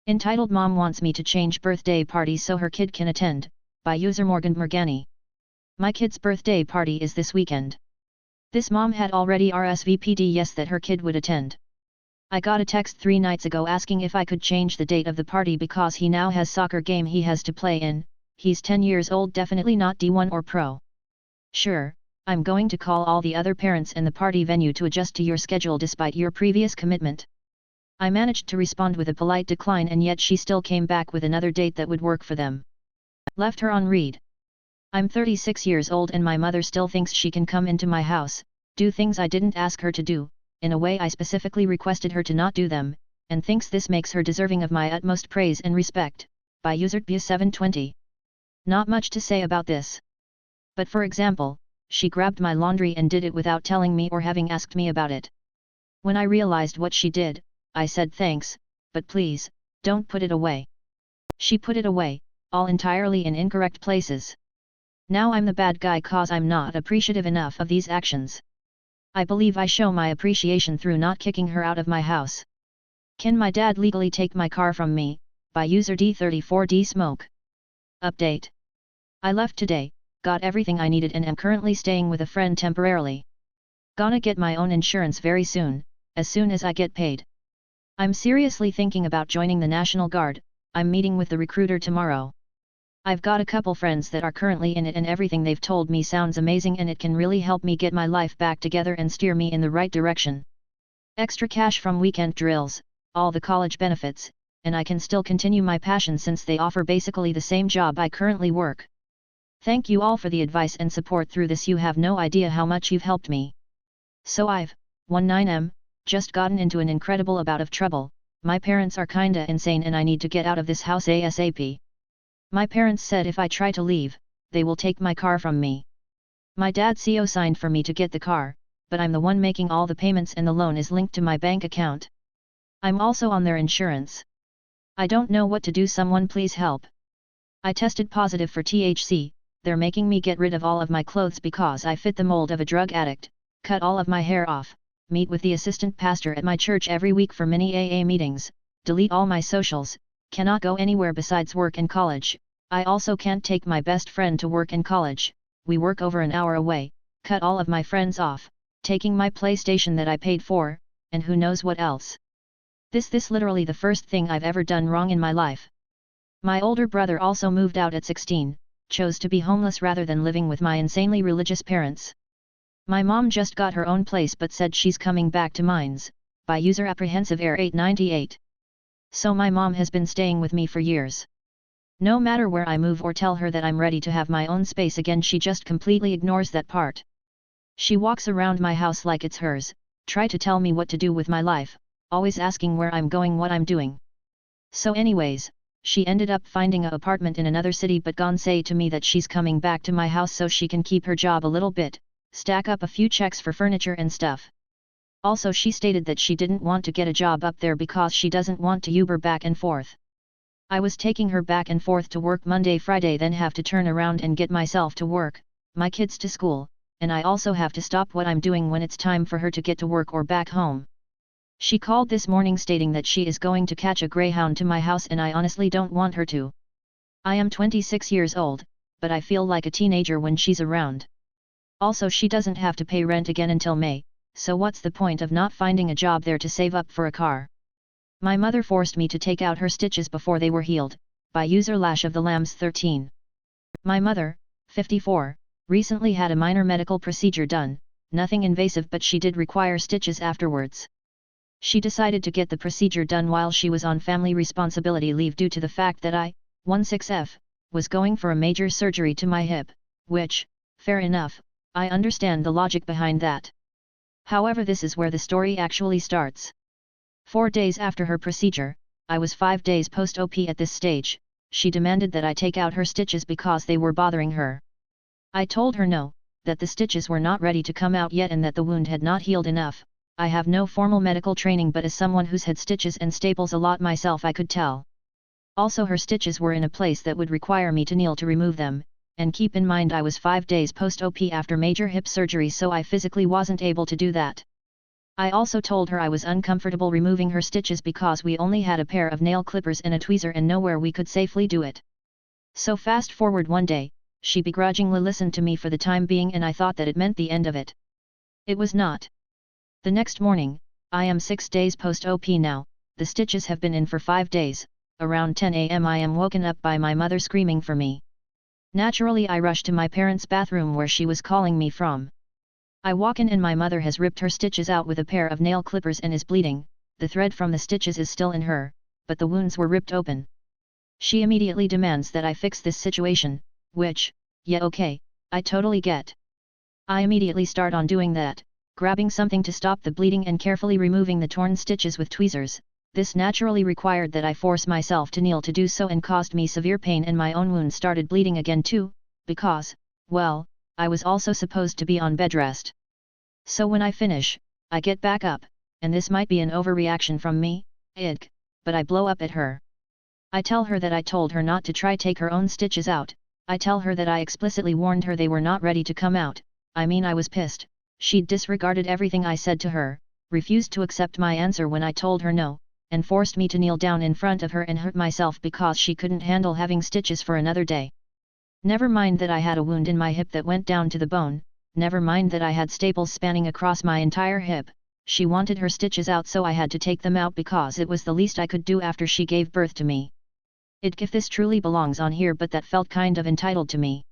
Entitled Mom wants me to change birthday party so her kid can attend, by user Morgan Morgani. My kid's birthday party is this weekend. This mom had already RSVP'd yes that her kid would attend. I got a text 3 nights ago asking if I could change the date of the party because he now has soccer game he has to play in. He's 10 years old, definitely not D1 or pro. Sure, I'm going to call all the other parents in the party venue to adjust to your schedule despite your previous commitment. I managed to respond with a polite decline and yet she still came back with another date that would work for them. Left her on read. I'm 36 years old and my mother still thinks she can come into my house, do things I didn't ask her to do, in a way I specifically requested her to not do them, and thinks this makes her deserving of my utmost praise and respect, by user Bu720. Not much to say about this. But for example, she grabbed my laundry and did it without telling me or having asked me about it. When I realized what she did, I said thanks, but please, don't put it away. She put it away, all entirely in incorrect places. Now I'm the bad guy cause I'm not appreciative enough of these actions. I believe I show my appreciation through not kicking her out of my house. Can my dad legally take my car from me, by user D34D Smoke? Update. I left today, got everything I needed and am currently staying with a friend temporarily. Gonna get my own insurance very soon as I get paid. I'm seriously thinking about joining the National Guard. I'm meeting with the recruiter tomorrow. I've got a couple friends that are currently in it and everything they've told me sounds amazing and it can really help me get my life back together and steer me in the right direction. Extra cash from weekend drills, all the college benefits, and I can still continue my passion since they offer basically the same job I currently work. Thank you all for the advice and support through this. You have no idea how much you've helped me. So I've, 19M, just gotten into an incredible bout of trouble. My parents are kinda insane and I need to get out of this house ASAP. My parents said if I try to leave, they will take my car from me. My dad co-signed for me to get the car, but I'm the one making all the payments and the loan is linked to my bank account. I'm also on their insurance. I don't know what to do, someone please help. I tested positive for THC, they're making me get rid of all of my clothes because I fit the mold of a drug addict, cut all of my hair off, meet with the assistant pastor at my church every week for mini AA meetings, delete all my socials, cannot go anywhere besides work and college. I also can't take my best friend to work and college, we work over an hour away, cut all of my friends off, taking my PlayStation that I paid for, and who knows what else. This literally the first thing I've ever done wrong in my life. My older brother also moved out at 16, chose to be homeless rather than living with my insanely religious parents. My mom just got her own place but said she's coming back to mine's, by user Apprehensive Air 898. So my mom has been staying with me for years. No matter where I move or tell her that I'm ready to have my own space again, she just completely ignores that part. She walks around my house like it's hers, try to tell me what to do with my life, always asking where I'm going, what I'm doing. So anyways, she ended up finding an apartment in another city but gone say to me that she's coming back to my house so she can keep her job a little bit, stack up a few checks for furniture and stuff. Also she stated that she didn't want to get a job up there because she doesn't want to Uber back and forth. I was taking her back and forth to work Monday, Friday, then have to turn around and get myself to work, my kids to school, and I also have to stop what I'm doing when it's time for her to get to work or back home. She called this morning stating that she is going to catch a Greyhound to my house and I honestly don't want her to. I am 26 years old, but I feel like a teenager when she's around. Also she doesn't have to pay rent again until May, so what's the point of not finding a job there to save up for a car? My mother forced me to take out her stitches before they were healed, by user Lash of the Lambs 13. My mother, 54, recently had a minor medical procedure done, nothing invasive but she did require stitches afterwards. She decided to get the procedure done while she was on family responsibility leave due to the fact that I, 16F, was going for a major surgery to my hip, which, fair enough, I understand the logic behind that. However, this is where the story actually starts. 4 days after her procedure, I was 5 days post-OP at this stage, she demanded that I take out her stitches because they were bothering her. I told her no, that the stitches were not ready to come out yet and that the wound had not healed enough. I have no formal medical training but as someone who's had stitches and staples a lot myself I could tell. Also her stitches were in a place that would require me to kneel to remove them, and keep in mind I was 5 days post-OP after major hip surgery so I physically wasn't able to do that. I also told her I was uncomfortable removing her stitches because we only had a pair of nail clippers and a tweezer and nowhere we could safely do it. So fast forward one day, she begrudgingly listened to me for the time being and I thought that it meant the end of it. It was not. The next morning, I am 6 days post-OP now, the stitches have been in for 5 days, around 10 am I am woken up by my mother screaming for me. Naturally I rush to my parents' bathroom where she was calling me from. I walk in and my mother has ripped her stitches out with a pair of nail clippers and is bleeding, the thread from the stitches is still in her, but the wounds were ripped open. She immediately demands that I fix this situation, which, yeah okay, I totally get. I immediately start on doing that, grabbing something to stop the bleeding and carefully removing the torn stitches with tweezers. This naturally required that I force myself to kneel to do so and caused me severe pain and my own wound started bleeding again too, because, well, I was also supposed to be on bed rest. So when I finish, I get back up, and this might be an overreaction from me, but I blow up at her. I tell her that I told her not to try take her own stitches out, I tell her that I explicitly warned her they were not ready to come out, I mean I was pissed, she disregarded everything I said to her, refused to accept my answer when I told her no, and forced me to kneel down in front of her and hurt myself because she couldn't handle having stitches for another day. Never mind that I had a wound in my hip that went down to the bone, never mind that I had staples spanning across my entire hip, she wanted her stitches out so I had to take them out because it was the least I could do after she gave birth to me. If this truly belongs on here but that felt kind of entitled to me.